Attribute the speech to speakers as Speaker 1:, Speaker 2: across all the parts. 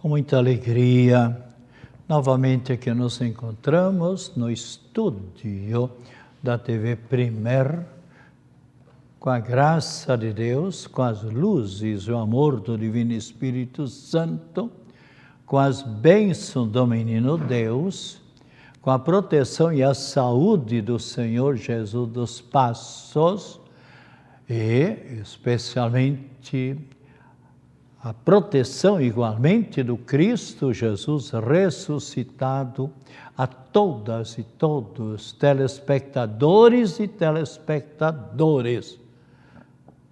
Speaker 1: Com muita alegria, novamente aqui nos encontramos no estúdio da TV Primer, com a graça de Deus, com as luzes e o amor do Divino Espírito Santo, com as bênçãos do Menino Deus, com a proteção e a saúde do Senhor Jesus dos Passos e, especialmente, a proteção igualmente do Cristo Jesus ressuscitado a todas e todos, telespectadores e telespectadores,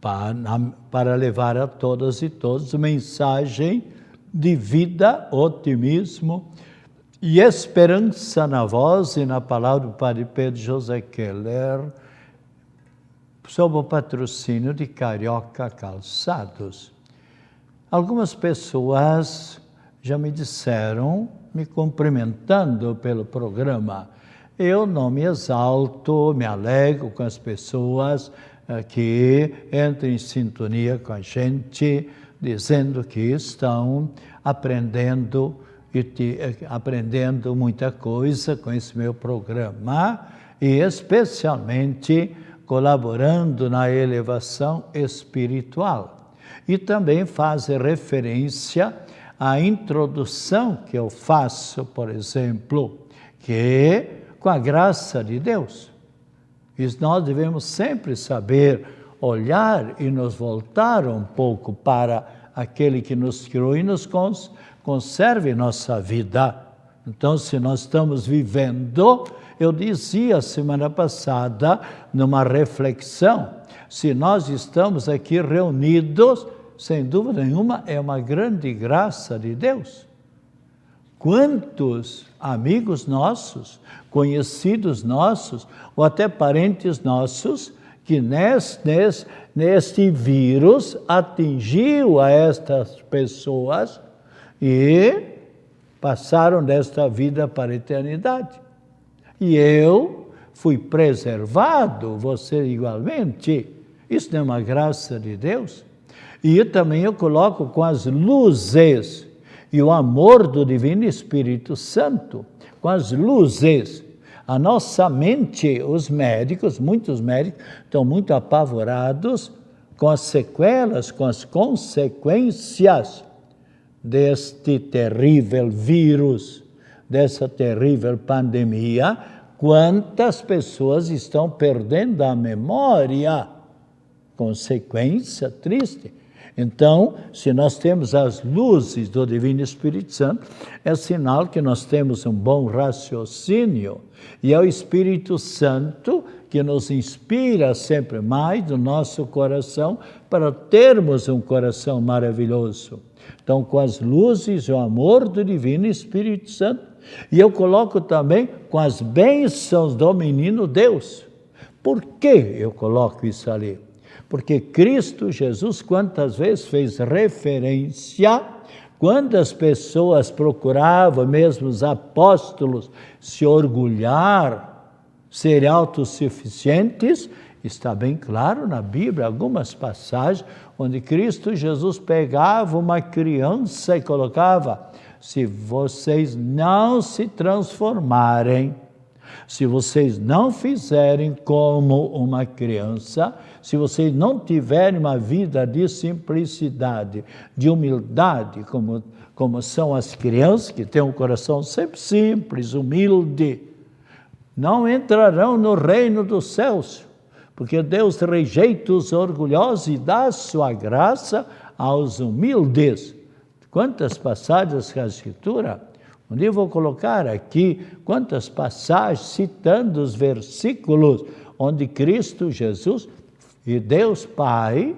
Speaker 1: para levar a todas e todos mensagem de vida, otimismo e esperança na voz e na palavra do Padre Pedro José Keller, sob o patrocínio de Carioca Calçados. Algumas pessoas já me disseram, me cumprimentando pelo programa. Eu não me exalto, me alegro com as pessoas que entram em sintonia com a gente, dizendo que estão aprendendo muita coisa com esse meu programa e especialmente colaborando na elevação espiritual. E também faz referência à introdução que eu faço, por exemplo, que com a graça de Deus. E nós devemos sempre saber olhar e nos voltar um pouco para aquele que nos criou e nos conserve nossa vida. Então, se nós estamos vivendo, eu dizia semana passada, numa reflexão, se nós estamos aqui reunidos, sem dúvida nenhuma, é uma grande graça de Deus. Quantos amigos nossos, conhecidos nossos, ou até parentes nossos, que neste vírus atingiu a estas pessoas e passaram desta vida para a eternidade. E eu fui preservado, você igualmente. Isso não é uma graça de Deus? E também eu coloco com as luzes e o amor do Divino Espírito Santo, com as luzes. A nossa mente, os médicos, muitos médicos, estão muito apavorados com as sequelas, com as consequências deste terrível vírus, dessa terrível pandemia. Quantas pessoas estão perdendo a memória? Consequência triste. Então, se nós temos as luzes do Divino Espírito Santo, é sinal que nós temos um bom raciocínio. E é o Espírito Santo que nos inspira sempre mais no nosso coração para termos um coração maravilhoso. Então, com as luzes e o amor do Divino Espírito Santo, e eu coloco também com as bênçãos do Menino Deus. Por que eu coloco isso ali? Porque Cristo Jesus, quantas vezes fez referência, quando as pessoas procuravam, mesmo os apóstolos, se orgulhar, serem autossuficientes, está bem claro na Bíblia, algumas passagens, onde Cristo Jesus pegava uma criança e colocava: se vocês não se transformarem, se vocês não fizerem como uma criança, se vocês não tiverem uma vida de simplicidade, de humildade, como são as crianças, que têm um coração sempre simples, humilde, não entrarão no reino dos céus, porque Deus rejeita os orgulhosos e dá sua graça aos humildes. Quantas passagens da Escritura? Um dia eu vou colocar aqui quantas passagens citando os versículos onde Cristo Jesus e Deus Pai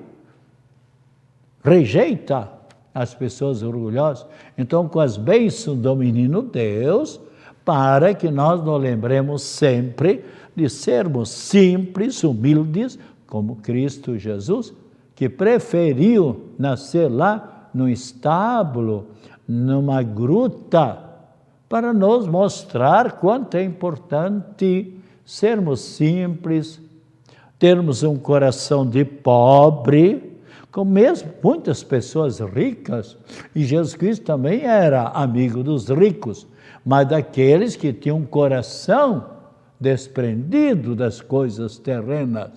Speaker 1: rejeita as pessoas orgulhosas. Então, com as bênçãos do Menino Deus, para que nós nos lembremos sempre de sermos simples, humildes, como Cristo Jesus, que preferiu nascer lá no estábulo, numa gruta, para nos mostrar quanto é importante sermos simples, termos um coração de pobre, como mesmo muitas pessoas ricas, e Jesus Cristo também era amigo dos ricos, mas daqueles que tinham um coração desprendido das coisas terrenas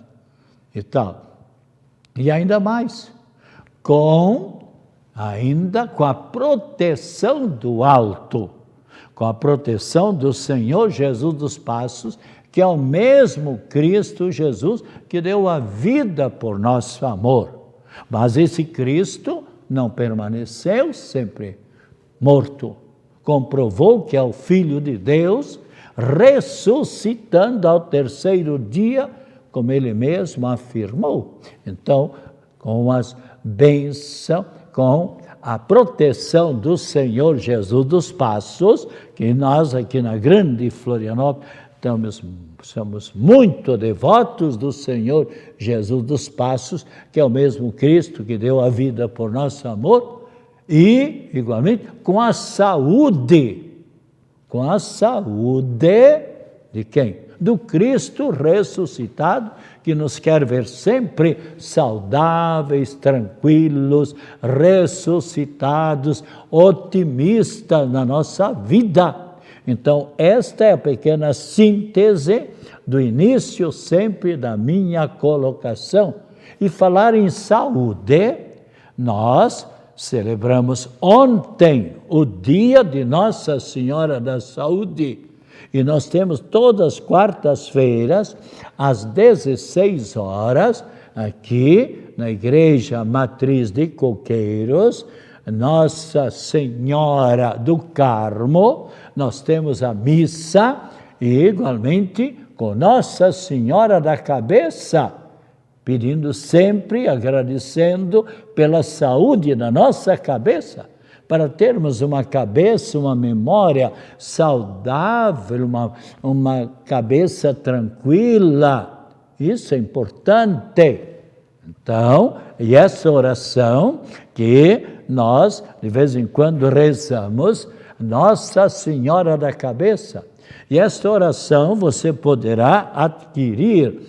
Speaker 1: e tal. E ainda mais, ainda com a proteção do alto, com a proteção do Senhor Jesus dos Passos, que é o mesmo Cristo Jesus que deu a vida por nosso amor. Mas esse Cristo não permaneceu sempre morto. Comprovou que é o Filho de Deus, ressuscitando ao terceiro dia, como ele mesmo afirmou. Então, com as bênçãos, com a proteção do Senhor Jesus dos Passos, que nós aqui na grande Florianópolis somos muito devotos do Senhor Jesus dos Passos, que é o mesmo Cristo que deu a vida por nosso amor, e, igualmente, com a saúde de quem? Do Cristo ressuscitado, que nos quer ver sempre saudáveis, tranquilos, ressuscitados, otimistas na nossa vida. Então, esta é a pequena síntese do início sempre da minha colocação. E falar em saúde, nós celebramos ontem o dia de Nossa Senhora da Saúde. E nós temos todas as quartas-feiras, às 16 horas, aqui na Igreja Matriz de Coqueiros, Nossa Senhora do Carmo, nós temos a missa, e igualmente com Nossa Senhora da Cabeça, pedindo sempre, agradecendo pela saúde da nossa cabeça, para termos uma cabeça, uma memória saudável, uma cabeça tranquila. Isso é importante. Então, e essa oração que nós, de vez em quando, rezamos, Nossa Senhora da Cabeça. E esta oração você poderá adquirir,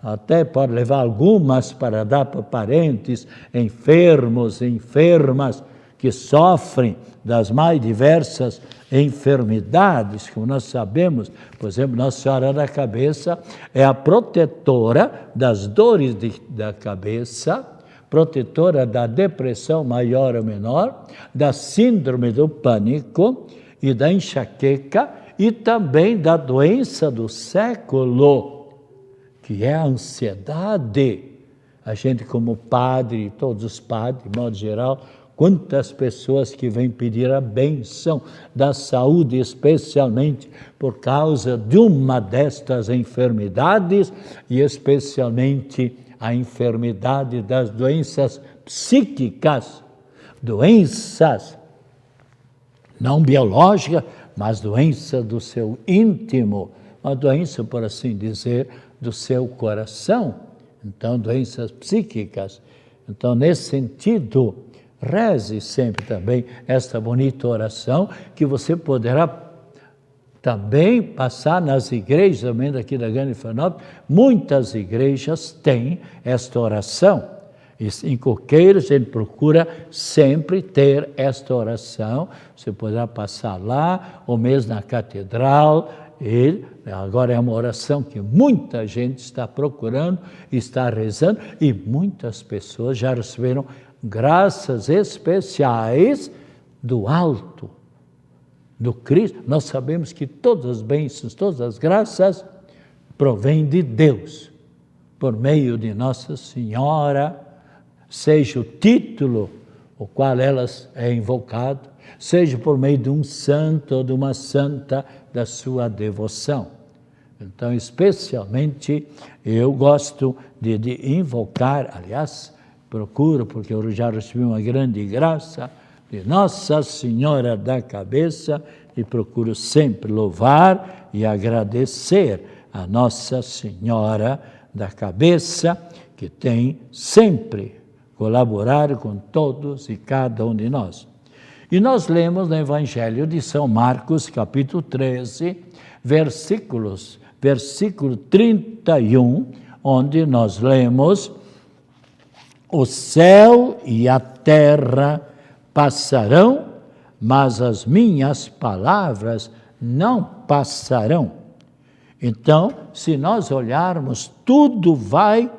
Speaker 1: até pode levar algumas para dar para parentes, enfermos, enfermas, que sofrem das mais diversas enfermidades, como nós sabemos. Por exemplo, Nossa Senhora da Cabeça é a protetora das dores da cabeça, protetora da depressão maior ou menor, da síndrome do pânico e da enxaqueca, e também da doença do século, que é a ansiedade. A gente, como padre, todos os padres, de modo geral, quantas pessoas que vêm pedir a bênção da saúde, especialmente por causa de uma destas enfermidades, e especialmente a enfermidade das doenças psíquicas, doenças não biológicas, mas doença do seu íntimo, uma doença, por assim dizer, do seu coração. Então, doenças psíquicas. Então, nesse sentido, reze sempre também esta bonita oração, que você poderá também passar nas igrejas, também daqui da Grande Florianópolis. Muitas igrejas têm esta oração. Em Coqueiros, ele procura sempre ter esta oração. Você poderá passar lá, ou mesmo na catedral. Agora é uma oração que muita gente está procurando, está rezando, e muitas pessoas já receberam graças especiais do alto, do Cristo. Nós sabemos que todas as bênçãos, todas as graças provêm de Deus, por meio de Nossa Senhora, seja o título o qual elas é invocado, seja por meio de um santo ou de uma santa da sua devoção. Então, especialmente, eu gosto de invocar, aliás, procuro, porque eu já recebi uma grande graça de Nossa Senhora da Cabeça, e procuro sempre louvar e agradecer a Nossa Senhora da Cabeça, que tem sempre colaborado com todos e cada um de nós. E nós lemos no Evangelho de São Marcos, capítulo 13, versículo 31, onde nós lemos O céu e a terra passarão, mas as minhas palavras não passarão. Então, se nós olharmos, tudo vai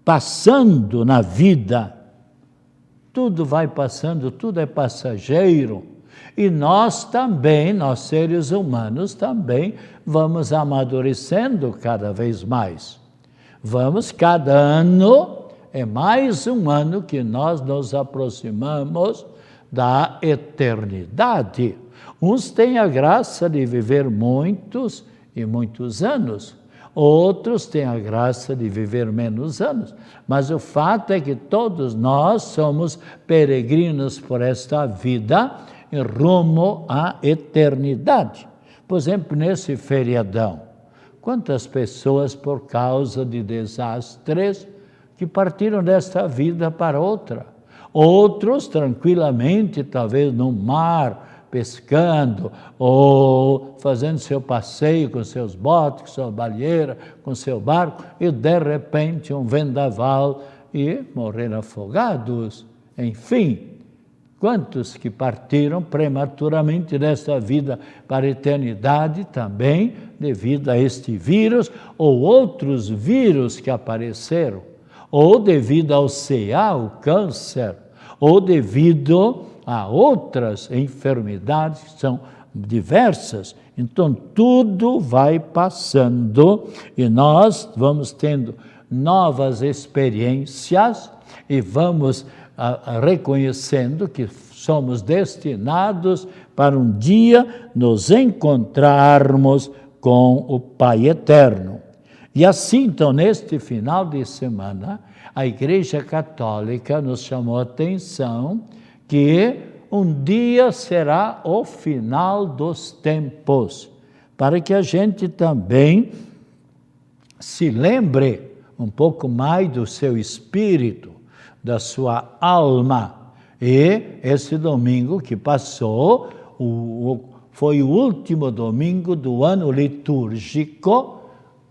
Speaker 1: passando na vida. Tudo vai passando, tudo é passageiro. E nós também, nós seres humanos também, vamos amadurecendo cada vez mais. Cada ano, é mais um ano que nós nos aproximamos da eternidade. Uns têm a graça de viver muitos e muitos anos, outros têm a graça de viver menos anos, mas o fato é que todos nós somos peregrinos por esta vida em rumo à eternidade. Por exemplo, nesse feriadão, quantas pessoas por causa de desastres que partiram desta vida para outra. Outros tranquilamente, talvez no mar, pescando, ou fazendo seu passeio com seus botes, com sua baleeira, com seu barco, e de repente um vendaval e morreram afogados. Enfim, quantos que partiram prematuramente desta vida para a eternidade também, devido a este vírus, ou outros vírus que apareceram, ou devido ao CA, o câncer, ou devido a outras enfermidades que são diversas. Então, tudo vai passando e nós vamos tendo novas experiências e vamos reconhecendo que somos destinados para um dia nos encontrarmos com o Pai Eterno. E assim, então, neste final de semana, a Igreja Católica nos chamou a atenção que um dia será o final dos tempos, para que a gente também se lembre um pouco mais do seu espírito, da sua alma. E esse domingo que passou foi o último domingo do ano litúrgico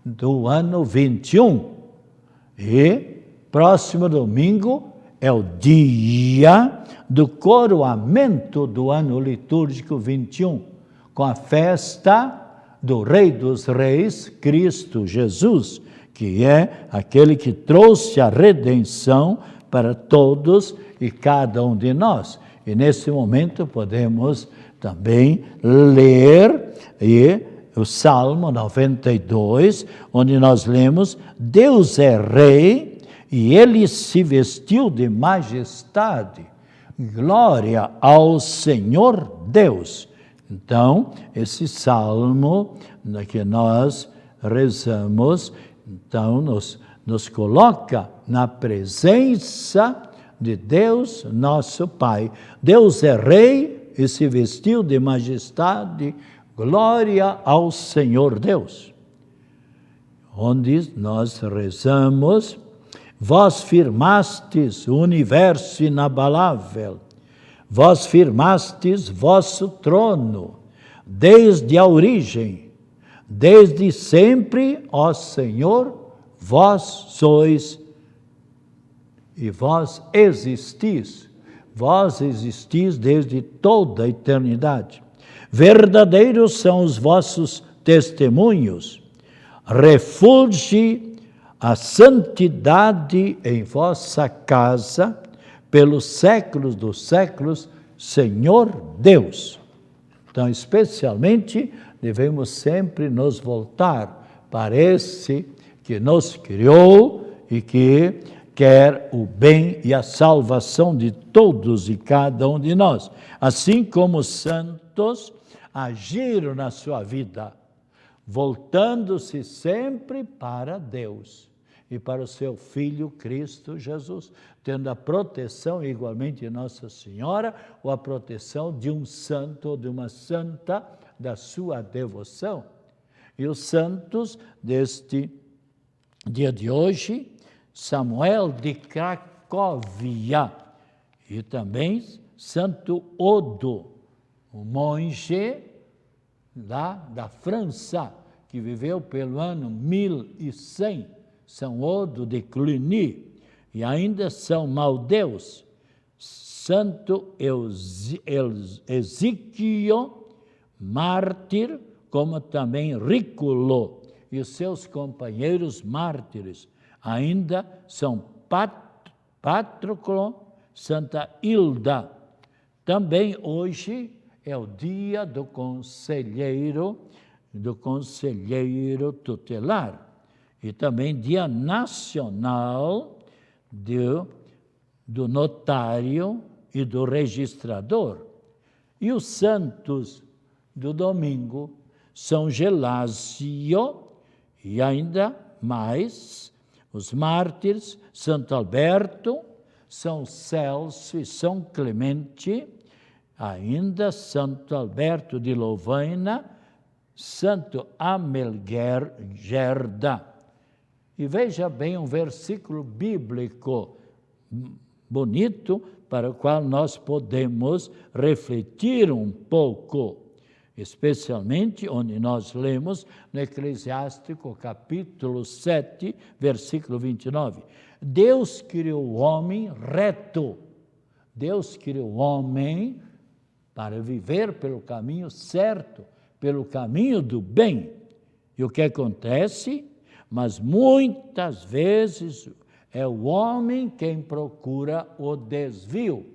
Speaker 1: do ano 21. E próximo domingo é o dia do coroamento do ano litúrgico 21, com a festa do Rei dos Reis, Cristo Jesus, que é aquele que trouxe a redenção para todos e cada um de nós. E nesse momento podemos também ler o Salmo 92, onde nós lemos: Deus é Rei e Ele se vestiu de majestade. Glória ao Senhor Deus. Então, esse Salmo que nós rezamos, então nos coloca na presença de Deus, nosso Pai. Deus é Rei e se vestiu de majestade. Glória ao Senhor Deus. Onde nós rezamos: vós firmastes o universo inabalável, vós firmastes vosso trono, desde a origem, desde sempre, ó Senhor, vós sois e vós existis desde toda a eternidade. Verdadeiros são os vossos testemunhos, refulge a santidade em vossa casa, pelos séculos dos séculos, Senhor Deus. Então, especialmente, devemos sempre nos voltar para esse que nos criou e que quer o bem e a salvação de todos e cada um de nós. Assim como os santos agiram na sua vida, voltando-se sempre para Deus e para o seu Filho Cristo Jesus, tendo a proteção igualmente de Nossa Senhora, ou a proteção de um santo ou de uma santa da sua devoção. E os santos deste dia de hoje: Samuel de Cracóvia e também Santo Odo, um monge da França, que viveu pelo ano 1100, São Odo de Cluny, e ainda São Maldeus, Santo Ezequiel, mártir, como também Rículo e os seus companheiros mártires. Ainda São Patroclo, Santa Hilda. Também hoje é o dia do conselheiro tutelar. E também dia nacional do notário e do registrador. E os santos do domingo, São Gelásio e ainda mais os mártires, Santo Alberto, São Celso e São Clemente, ainda Santo Alberto de Louvaina, Santo Amelgerda. E veja bem um versículo bíblico bonito para o qual nós podemos refletir um pouco, especialmente onde nós lemos no Eclesiástico, capítulo 7, versículo 29. Deus criou o homem reto. Deus criou o homem para viver pelo caminho certo, pelo caminho do bem. E o que acontece? Mas muitas vezes é o homem quem procura o desvio,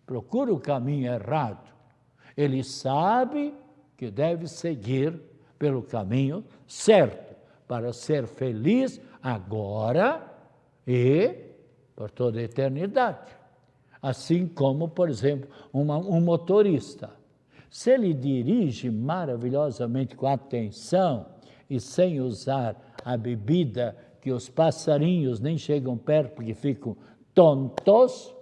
Speaker 1: procura o caminho errado. Ele sabe que deve seguir pelo caminho certo, para ser feliz agora e por toda a eternidade. Assim como, por exemplo, um motorista. Se ele dirige maravilhosamente com atenção e sem usar a bebida, que os passarinhos nem chegam perto porque ficam tontos,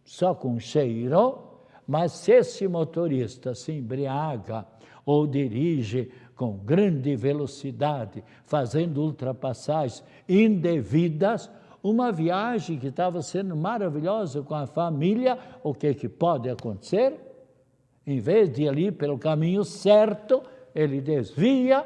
Speaker 1: só com cheiro, mas se esse motorista se embriaga ou dirige com grande velocidade, fazendo ultrapassagens indevidas, uma viagem que estava sendo maravilhosa com a família, o que pode acontecer? Em vez de ir ali pelo caminho certo, ele desvia,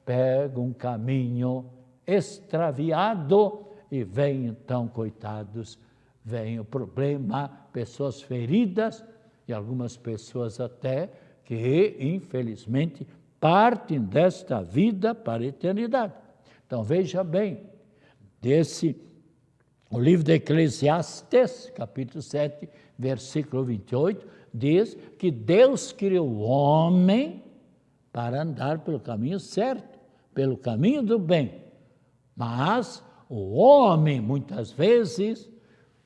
Speaker 1: pega um caminho extraviado e vem então, coitados, vem o problema, pessoas feridas e algumas pessoas até que, infelizmente, partem desta vida para a eternidade. Então, veja bem, o livro de Eclesiastes, capítulo 7, versículo 28, diz que Deus criou o homem para andar pelo caminho certo, pelo caminho do bem. Mas o homem, muitas vezes,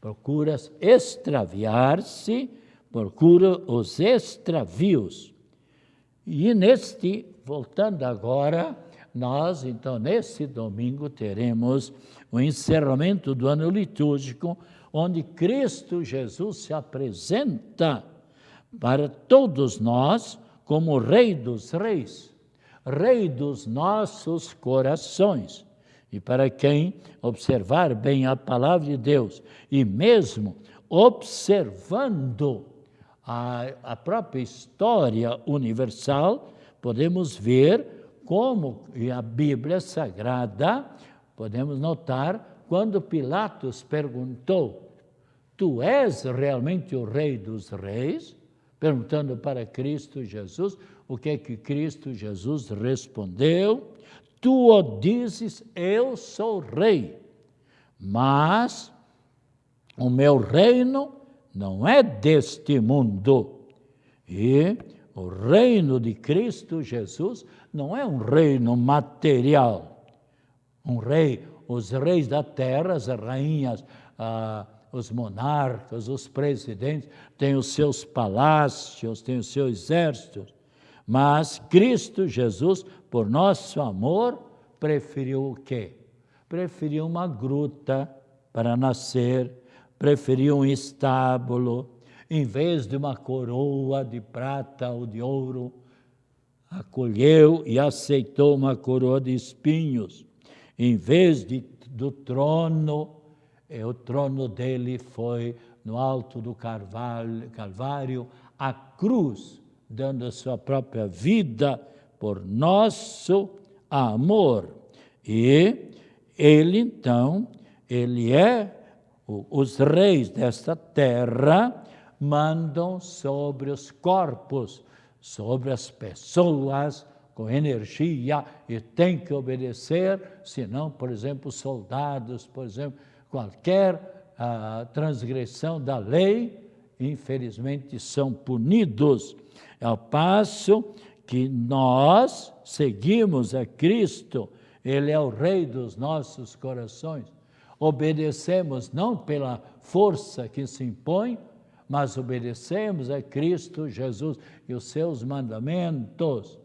Speaker 1: procura extraviar-se, procura os extravios. E voltando agora, nós, então, nesse domingo, teremos o encerramento do ano litúrgico, onde Cristo Jesus se apresenta para todos nós como Rei dos Reis, Rei dos nossos corações. E para quem observar bem a palavra de Deus, e mesmo observando a própria história universal, podemos ver como a Bíblia Sagrada, podemos notar, quando Pilatos perguntou, tu és realmente o Rei dos Reis? Perguntando para Cristo Jesus, o que Cristo Jesus respondeu? Tu o dizes, eu sou rei, mas o meu reino não é deste mundo. E o reino de Cristo Jesus não é um reino material. Os reis da terra, as rainhas, os monarcas, os presidentes, têm os seus palácios, têm os seus exércitos. Mas Cristo Jesus, por nosso amor, preferiu o quê? Preferiu uma gruta para nascer, preferiu um estábulo, em vez de uma coroa de prata ou de ouro, acolheu e aceitou uma coroa de espinhos. Em vez do trono, o trono dele foi no alto do Calvário, a cruz, dando a sua própria vida por nosso amor. E ele, então, os reis desta terra mandam sobre os corpos, sobre as pessoas com energia, e tem que obedecer, senão, por exemplo, soldados, por exemplo, qualquer transgressão da lei, infelizmente, são punidos. Ao passo que nós seguimos a Cristo, Ele é o Rei dos nossos corações. Obedecemos não pela força que se impõe, mas obedecemos a Cristo Jesus e os seus mandamentos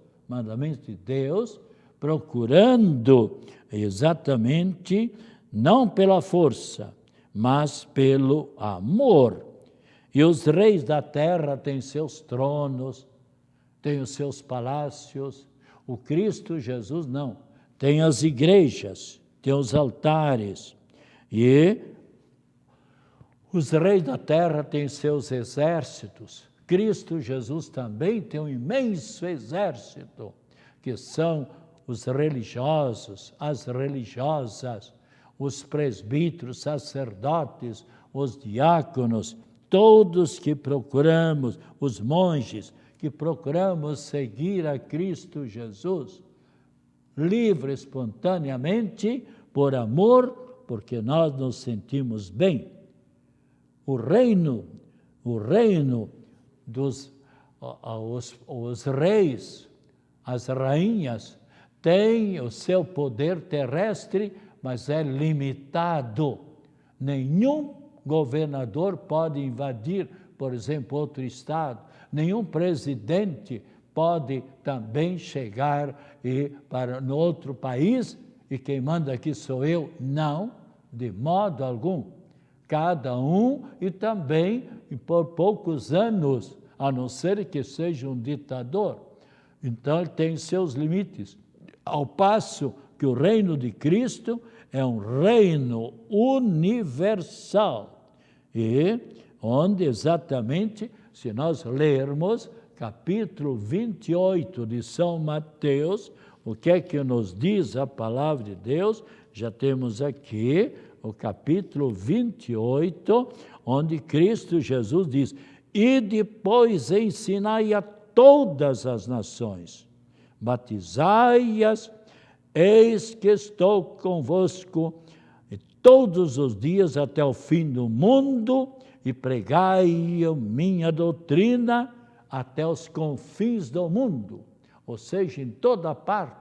Speaker 1: de Deus, procurando exatamente, não pela força, mas pelo amor. E os reis da terra têm seus tronos, têm os seus palácios. O Cristo Jesus não. Tem as igrejas, tem os altares. E os reis da terra têm seus exércitos. Cristo Jesus também tem um imenso exército, que são os religiosos, as religiosas, os presbíteros, sacerdotes, os diáconos, todos que procuramos, os monges, que procuramos seguir a Cristo Jesus, livre, espontaneamente, por amor, porque nós nos sentimos bem. O reino dos os reis, as rainhas, têm o seu poder terrestre, mas é limitado. Nenhum governador pode invadir, por exemplo, outro estado. Nenhum presidente pode também chegar para no outro país, e quem manda aqui sou eu. Não, de modo algum. Cada um, e também por poucos anos, a não ser que seja um ditador. Então, ele tem seus limites. Ao passo que o reino de Cristo é um reino universal, e onde exatamente, se nós lermos capítulo 28 de São Mateus, o que é que nos diz a palavra de Deus? Já temos aqui o capítulo 28, onde Cristo Jesus diz: e depois ensinai a todas as nações, batizai-as, eis que estou convosco todos os dias até o fim do mundo, e pregai a minha doutrina até os confins do mundo, ou seja, em toda parte.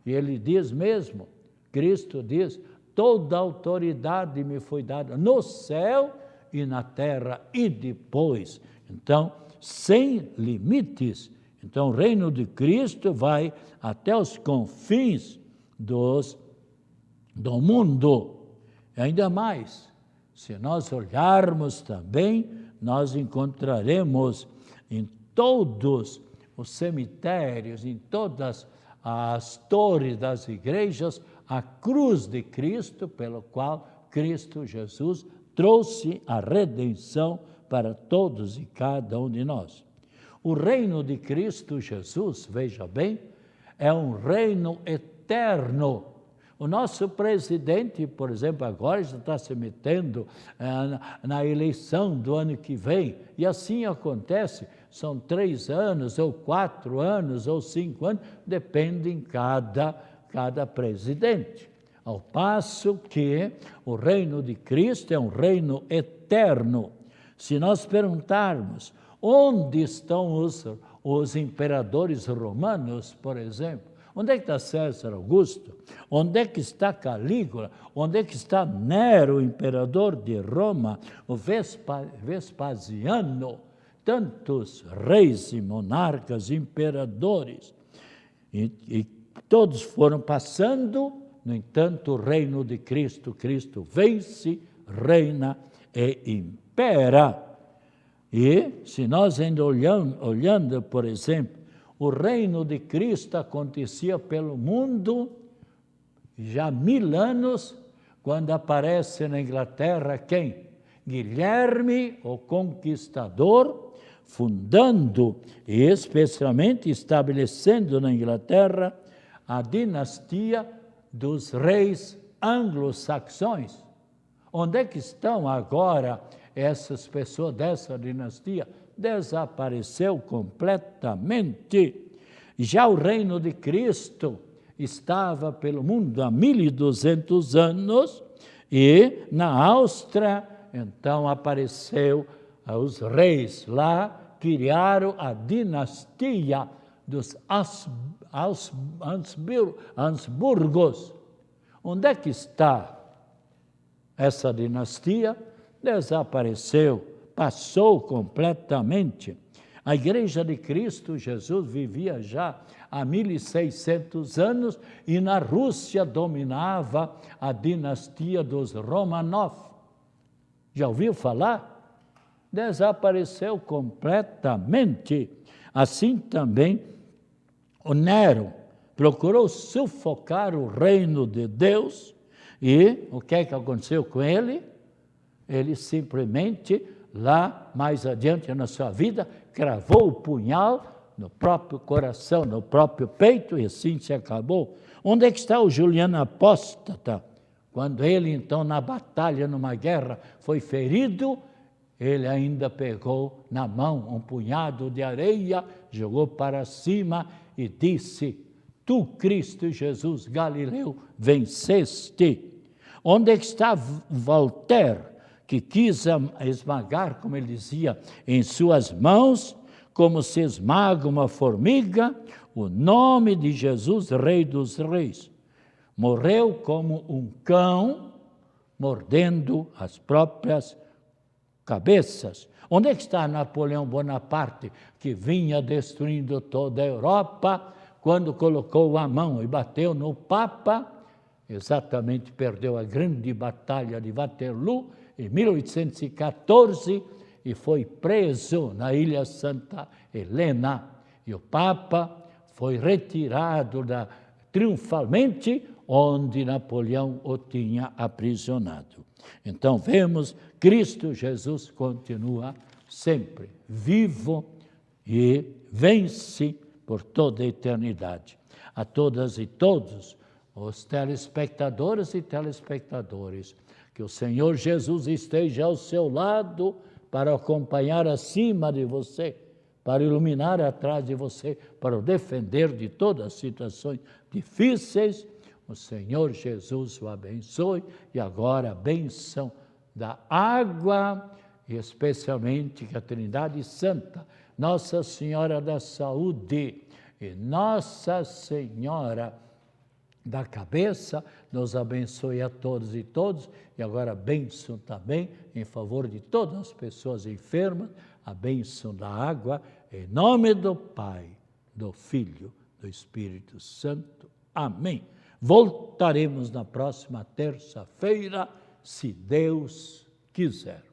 Speaker 1: E ele diz mesmo, Cristo diz: toda autoridade me foi dada no céu e na terra, e depois. Então, sem limites. Então, o reino de Cristo vai até os confins do mundo. Ainda mais, se nós olharmos também, nós encontraremos em todos os cemitérios, em todas as torres das igrejas, a cruz de Cristo, pelo qual Cristo Jesus trouxe a redenção para todos e cada um de nós. O reino de Cristo Jesus, veja bem, é um reino eterno. O nosso presidente, por exemplo, agora já está se metendo na eleição do ano que vem, e assim acontece, são 3 anos, ou 4 anos, ou 5 anos, depende em cada presidente. Ao passo que o reino de Cristo é um reino eterno. Se nós perguntarmos onde estão os imperadores romanos, por exemplo, onde é que está César Augusto? Onde é que está Calígula? Onde é que está Nero, imperador de Roma? O Vespasiano? Tantos reis e monarcas, imperadores. E todos foram passando, no entanto, o reino de Cristo. Cristo vence, reina e impera. E se nós ainda olhando, por exemplo, o reino de Cristo acontecia pelo mundo já 1000 anos, quando aparece na Inglaterra quem? Guilherme, o Conquistador, fundando e especialmente estabelecendo na Inglaterra a dinastia dos reis anglo-saxões. Onde é que estão agora essas pessoas dessa dinastia? Desapareceu completamente. Já o reino de Cristo estava pelo mundo há 1200 anos e na Áustria, então, apareceu os reis lá, criaram a dinastia dos Habsburgos. Onde é que está essa dinastia? Desapareceu, passou completamente. A Igreja de Cristo Jesus vivia já há 1600 anos e na Rússia dominava a dinastia dos Romanov. Já ouviu falar? Desapareceu completamente. Assim também o Nero procurou sufocar o reino de Deus e o que é que aconteceu com ele? Ele simplesmente, lá mais adiante na sua vida, cravou o punhal no próprio coração, no próprio peito, e assim se acabou. Onde é que está o Juliano Apóstata? Quando ele, então, na batalha, numa guerra, foi ferido, ele ainda pegou na mão um punhado de areia, jogou para cima e disse: Tu, Cristo Jesus Galileu, venceste. Onde é que está Voltaire, que quis esmagar, como ele dizia, em suas mãos, como se esmaga uma formiga, o nome de Jesus, Rei dos Reis? Morreu como um cão, mordendo as próprias cabeças. Onde é que está Napoleão Bonaparte, que vinha destruindo toda a Europa, quando colocou a mão e bateu no Papa? Exatamente, perdeu a grande batalha de Waterloo em 1814 e foi preso na Ilha Santa Helena. E o Papa foi retirado triunfalmente, onde Napoleão o tinha aprisionado. Então vemos, Cristo Jesus continua sempre vivo e vence por toda a eternidade. A todas e todos os telespectadores e telespectadores, que o Senhor Jesus esteja ao seu lado para acompanhar acima de você, para iluminar atrás de você, para o defender de todas as situações difíceis. O Senhor Jesus o abençoe e agora a bênção da água, e especialmente que a Trindade Santa, Nossa Senhora da Saúde e Nossa Senhora da Cabeça, nos abençoe a todos e todos, e agora a bênção também em favor de todas as pessoas enfermas, a bênção da água, em nome do Pai, do Filho, do Espírito Santo. Amém. Voltaremos na próxima terça-feira, se Deus quiser.